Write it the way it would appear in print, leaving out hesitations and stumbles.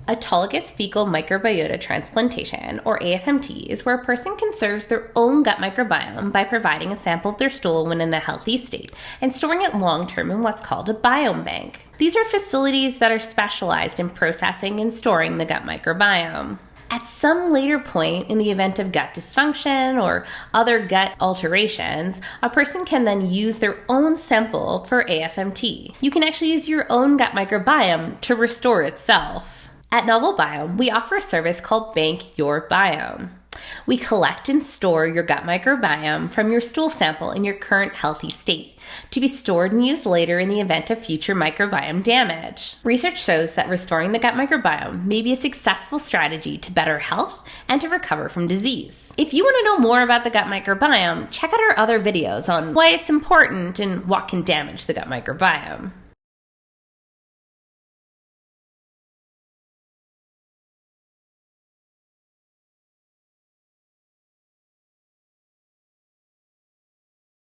Autologous fecal microbiota transplantation, or a-FMT, is where a person conserves their own gut microbiome by providing a sample of their stool when in a healthy state and storing it long-term in what's called a biome bank. These are facilities that are specialized in processing and storing the gut microbiome. At some later point in the event of gut dysfunction or other gut alterations, a person can then use their own sample for a-FMT. You can actually use your own gut microbiome to restore itself. At Novel Biome, we offer a service called Bank Your Biome. We collect and store your gut microbiome from your stool sample in your current healthy state to be stored and used later in the event of future microbiome damage. Research shows that restoring the gut microbiome may be a successful strategy to better health and to recover from disease. If you want to know more about the gut microbiome, check out our other videos on why it's important and what can damage the gut microbiome.